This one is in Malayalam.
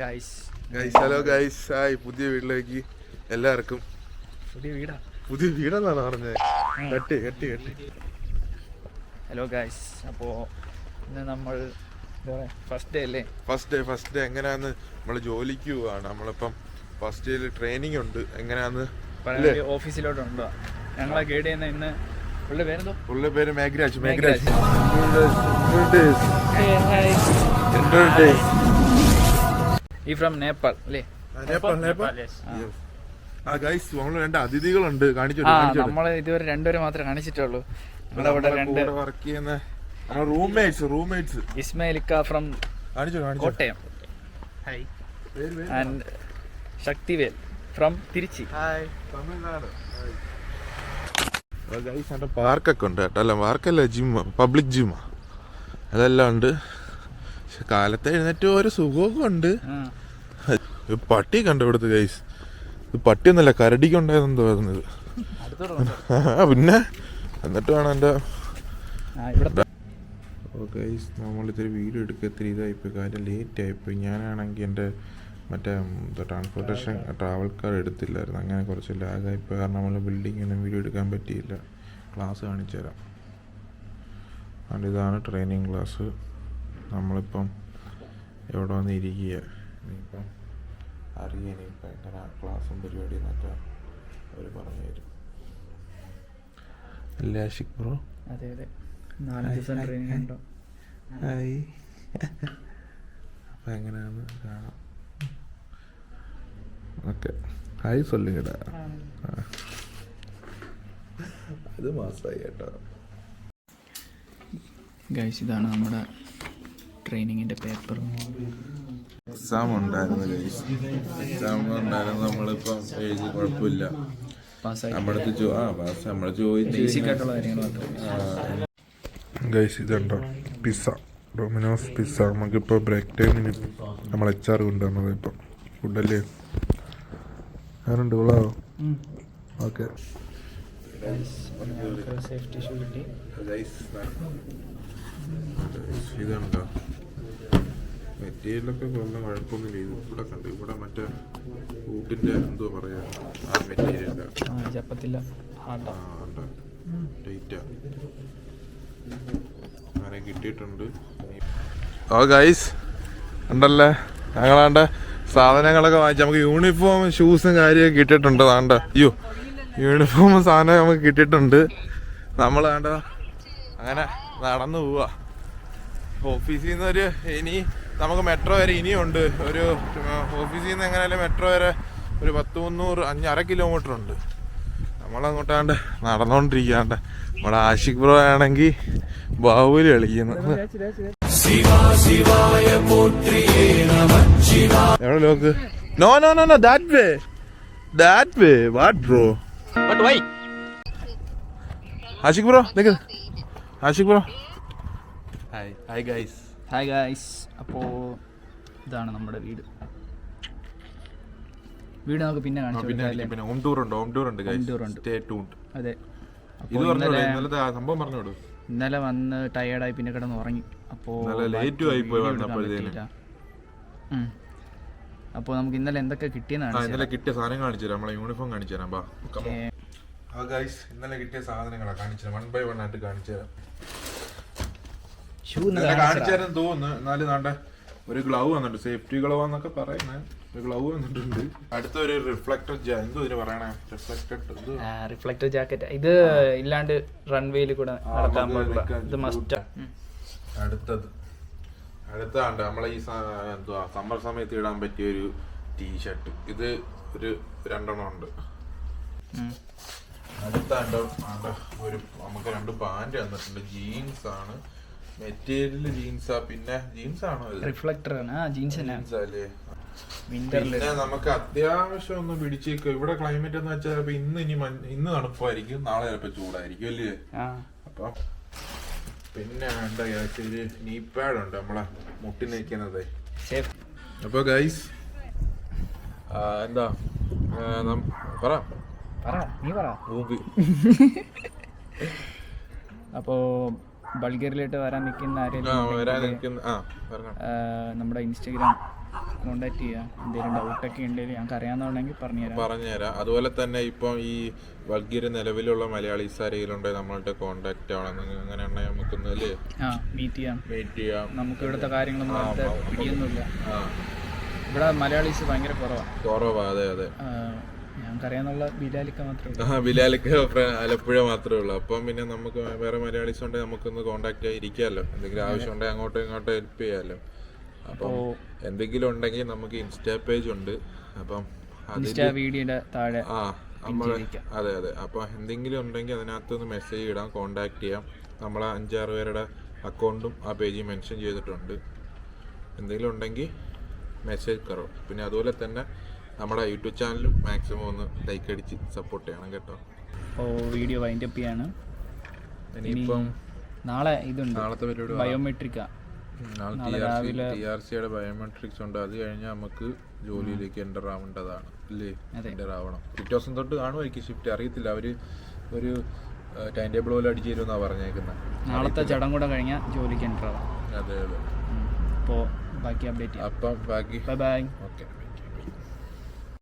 Hello guys, hi. പുതിയ വീട്ടിലേക്ക് എല്ലാവർക്കും. പുതിയ വീടെന്നാണ് പറഞ്ഞത്. കെട്ടി ഹലോ ഗൈസ്, അപ്പോൾ ഇന്ന് നമ്മൾ ഫസ്റ്റ് ഡേ അല്ലേ? ഫസ്റ്റ് ഡേ എങ്ങനെയാന്ന് നമ്മൾ ജോലിക്ക് പോവാണ്. നമ്മളിപ്പം ഫസ്റ്റ് ഡേയിൽ ട്രെയിനിങ് ഉണ്ട്. എങ്ങനെയാന്ന് ഓഫീസിലോട്ടുണ്ടോ? ഞങ്ങളെ ഗൈഡ് ചെയ്യുന്ന ഇന്ന് പുള്ളിയുടെ പേര് മേഘരാജ്. ഈ ഫ്രം നേപ്പാൾ അല്ലേ? രണ്ട് അതിഥികളുണ്ട്. നമ്മള് ഇതുവരെ രണ്ടുപേരെ മാത്രമേ കാണിച്ചിട്ടുള്ളൂ. വർക്ക് ചെയ്യുന്ന റൂംമേറ്റ്സ്. ഇസ്മായിലിക്ക from Kottayam and Sakthivel from Trichy, Tamil Nadu. പാർക്കൊക്കെ ഉണ്ട് കേട്ടോ. അല്ല, പാർക്കല്ല, ജിമ്മ്, പബ്ലിക് ജിമ്മ. അതെല്ലാം ഉണ്ട്. പക്ഷെ കാലത്ത് എഴുന്നേറ്റ് ഒരു സുഖമൊക്കെ ഉണ്ട്. പട്ടി കണ്ടു ഇവിടുത്തെ ഗൈസ്. ഇത് പട്ടിയൊന്നുമല്ല, കരടിക്കുണ്ടായെന്ന് തോന്നുന്നത്. പിന്നെ എന്നിട്ട് വേണം എൻ്റെ ഗൈസ്. നമ്മളിത്തിരി വീഡിയോ എടുക്കുക, ഇത്തിരി ഇതായിപ്പോയി, കാര്യം ലേറ്റ് ആയിപ്പോയി. ഞാനാണെങ്കിൽ എൻ്റെ മറ്റേ ട്രാൻസ്പോർട്ടേഷൻ ട്രാവൽ കാർ എടുത്തില്ലായിരുന്നു. അങ്ങനെ കുറച്ച് ലാഗായിപ്പോയി. കാരണം നമ്മൾ ബിൽഡിങ്ങിന് വീഡിയോ എടുക്കാൻ പറ്റിയില്ല. ക്ലാസ് കാണിച്ചു തരാം. അതുകൊണ്ട് ഇതാണ് ട്രെയിനിങ് ക്ലാസ്. നമ്മളിപ്പം എവിടെ വന്ന് ഇരിക്കുക. ഇനിയിപ്പം അറിയാം ഇനിയിപ്പം എങ്ങനെ ക്ലാസ്സും പരിപാടി എന്നൊക്കെ അവർ പറഞ്ഞു തരും. അല്ലേ ആഷിഖ് ബ്രോ? അതെ 4 ദിവസം ട്രെയിനിങ് ഉണ്ടോ? ഹായ്. അപ്പം എങ്ങനെയാണെന്ന് കാണാം. ഓക്കെ, ഹായ് സൊല്ലുകടാ. അത് മാസമായി കേട്ടോ ഗൈസ്. ഇതാണ് നമ്മുടെ ട്രെയിനിങ്ങിൻ്റെ പേപ്പർ. എക്സാം ഉണ്ടായിരുന്നു ഗൈസ്. നമ്മളിപ്പം എഴുതി, കുഴപ്പമില്ല. ഗൈസ് ഇതുണ്ടോ പിസ്സ, ഡൊമിനോസ് പിസ്സ. നമുക്കിപ്പോൾ ബ്രേക്ക് ടൈമിന് നമ്മൾ HR കൊണ്ടുവന്നത് ഇപ്പം ഫുഡല്ലേ. ഞാനുണ്ട് കൊള്ളാവോ? ഓക്കെ. ഇതുണ്ടോ മെറ്റീരിയലൊക്കെ കൊള്ളാൻ കുഴപ്പമൊന്നുമില്ല. ഇത് ഇവിടെ കണ്ടു. ഇവിടെ മറ്റേ കൂട്ടിൻ്റെ എന്തോ പറയാ, ആ മെറ്റീരിയൽ അങ്ങനെ കിട്ടിയിട്ടുണ്ട്. ഓ ഗൈസ് ഉണ്ടല്ലേ, ഞങ്ങളാണ്ട് സാധനങ്ങളൊക്കെ വാങ്ങിച്ചു. നമുക്ക് യൂണിഫോം, ഷൂസും കാര്യമൊക്കെ കിട്ടിയിട്ടുണ്ട്. താണ്ട യൂണിഫോമും സാധനം നമുക്ക് കിട്ടിയിട്ടുണ്ട്. നമ്മൾ താണ്ട അങ്ങനെ നടന്നു പോവാ ഓഫീസിൽ നിന്ന്. ഇനി നമുക്ക് മെട്രോ വരെ ഇനിയുണ്ട്. ഒരു ഓഫീസിൽ നിന്ന് എങ്ങനെയാലും മെട്രോ വരെ ഒരു 100-300 കിലോമീറ്റർ ഉണ്ട്. നമ്മളങ്ങോട്ടാണ്ട് നടന്നുകൊണ്ടിരിക്കാണ്ട്. നമ്മുടെ ആഷിഖ് ബ്രോ ആണെങ്കിൽ ബാഹുബലി കളിക്കുന്നു. എവിടെ lock? No that way what bro? Ashiq bro നിക്ക്. Ashiq bro hi guys. അപ്പോൾ ഇതാണ് നമ്മുടെ വീട്. നമുക്ക് പിന്നെ കാണിച്ചു. ഹോം ടൂർ ഉണ്ട്. Stay tuned. അതെ. സംഭവം പറഞ്ഞോളൂ. ഇന്നലെ വന്ന് ടയേർഡായി, പിന്നെ കിടന്ന് ഉറങ്ങി. അപ്പോൾ നമുക്ക് ഇന്നലെ എന്തൊക്കെ കിട്ടിയെന്നാണ്. കിട്ടിയ സാധനം കാണിച്ചു തരാം. നമ്മളെ യൂണിഫോം കാണിച്ചു തരാം. ഇന്നലെ കിട്ടിയ സാധനങ്ങളാണ് കാണിച്ചു തരാം. 1 by 1 ആയിട്ട് കാണിച്ചു തരാം. കാണിച്ചു തരാൻ തോന്നുന്നു. എന്നാലും നാണ്ട ഒരു ഗ്ലൗ വന്നിട്ടുണ്ട്. സേഫ്റ്റി ഗ്ലൗ എന്നൊക്കെ പറയുന്നേ. ഒരു ഗ്ലൗ വന്നിട്ടുണ്ട്. അടുത്തൊരു റിഫ്ലക്ടർ റിഫ്ലക്ടർ ജാക്കറ്റ്. ഇത് ഇല്ലാണ്ട് റൺവേയിൽ കൂടെ നടക്കാൻ പാടില്ല. ഇത് മസ്റ്റ്. അടുത്താണ്ട് നമ്മളെ ഈ സമ്മർ സമയത്ത് ഇടാൻ പറ്റിയ ഒരു ടീഷർട്ട്. ഇത് ഒരു 2 എണ്ണം ഉണ്ട്. അടുത്താണ്ട് ഒരു നമുക്ക് 2 പാന്റ് വന്നിട്ടുണ്ട്. ജീൻസ് ആണ്, മെറ്റീരിയൽ ജീൻസാ. പിന്നെ ജീൻസ് ആണോ? റിഫ്ലക്ടർ ആണ്. ജീൻസ് അല്ലേ. പിന്നെ നമുക്ക് അത്യാവശ്യം ഒന്ന് പിടിച്ചേക്കും. ഇവിടെ ക്ലൈമറ്റ് എന്ന് വെച്ചാൽ ഇന്ന് തണുപ്പായിരിക്കും, നാളെ ചിലപ്പോ ചൂടായിരിക്കും അല്ലേ. അപ്പൊ പിന്നെ വേണ്ട ഒരു നീ പാഡ് ഉണ്ട് നമ്മളെ മുട്ടി നിൽക്കുന്നത്. അപ്പൊ ഗൈസ് എന്താ മൂവി. അപ്പോ ബൾഗേറിയയിലോട്ട് വരാൻ നിൽക്കുന്ന നമ്മുടെ ഇൻസ്റ്റഗ്രാം കോൺടാക്ട് ചെയ്യുക. എന്തെങ്കിലും ഡൗട്ടൊക്കെ ഉണ്ടെങ്കിൽ ഞങ്ങൾക്ക് അറിയാവുന്നതാണെങ്കിൽ പറഞ്ഞുതരാം. പറഞ്ഞുതരാം. അതുപോലെ തന്നെ ഇപ്പം ഈ വൾഗീര് നിലവിലുള്ള മലയാളീസ് ആരെങ്കിലുണ്ടെങ്കിൽ നമ്മളുടെ കോൺടാക്ട് ആവണം. അങ്ങനെ ഉണ്ടെങ്കിൽ നമുക്കൊന്ന് അല്ലേ മീറ്റ് ചെയ്യാം. നമുക്ക് ഇവിടുത്തെ കാര്യങ്ങളൊന്നും അടുത്ത പിടിയൊന്നുമില്ല. ഇവിടെ മലയാളീസ് ഭയങ്കര കുറവാ. അതെ ഞങ്ങൾക്കറിയാന്നുള്ള ബിലാലിക്ക മാത്രമേ ബിലാലിക്ക് ആലപ്പുഴ മാത്രമേ ഉള്ളൂ. അപ്പം പിന്നെ നമുക്ക് വേറെ മലയാളീസ് ഉണ്ടെങ്കിൽ നമുക്കൊന്ന് കോൺടാക്ട് ആയിരിക്കാമല്ലോ. എന്തെങ്കിലും ആവശ്യം ഉണ്ടെങ്കിൽ അങ്ങോട്ടും ഇങ്ങോട്ടും ഹെൽപ്പ് ചെയ്യാമല്ലോ. അപ്പം എന്തെങ്കിലും ഉണ്ടെങ്കിൽ നമുക്ക് ഇൻസ്റ്റാ പേജ് ഉണ്ട്. അപ്പം വീഡിയോയുടെ താഴെ അതെ അപ്പം എന്തെങ്കിലും ഉണ്ടെങ്കിൽ അതിനകത്തൊന്ന് മെസ്സേജ് ഇടാം, കോൺടാക്ട് ചെയ്യാം. നമ്മളെ 5-6 പേരുടെ അക്കൗണ്ടും ആ പേജിൽ മെൻഷൻ ചെയ്തിട്ടുണ്ട്. എന്തെങ്കിലും ഉണ്ടെങ്കിൽ മെസ്സേജ് കറോ. പിന്നെ അതുപോലെ തന്നെ നമ്മുടെ യൂട്യൂബ് ചാനലും മാക്സിമം ഒന്ന് ലൈക്ക് അടിച്ച് സപ്പോർട്ട് ചെയ്യണം കേട്ടോ. വീഡിയോ വൈൻഡ് അപ്പ് ചെയ്യാണ്. ഇനിയിപ്പം നാളെ ഇതുണ്ട്, നാളത്തെ പരിപാടി ബയോമെട്രിക്കാ. TRCയുടെ ബയോമെട്രിക്സ് ഉണ്ട്. അത് കഴിഞ്ഞാൽ നമുക്ക് ജോലിയിലേക്ക് എൻ്റർ ആവേണ്ടതാണ് അല്ലേ? എൻ്റർ ആവണം. പിറ്റേ ദിവസം തൊട്ട് കാണുമായിരിക്കും ഷിഫ്റ്റ്, അറിയത്തില്ല. അവർ ഒരു ടൈം ടേബിൾ പോലെ അടിച്ചു തരുമെന്നാണ് പറഞ്ഞേക്കുന്നത്. നാളത്തെ ചടങ്ങ് കൂടെ കഴിഞ്ഞാൽ ജോലിക്ക് എൻ്റർ ആവാം. അതെ അപ്പോൾ ബാക്കി അപ്ഡേറ്റ് ചെയ്യാം. അപ്പം ബാക്കി ബൈ. ഓക്കെ.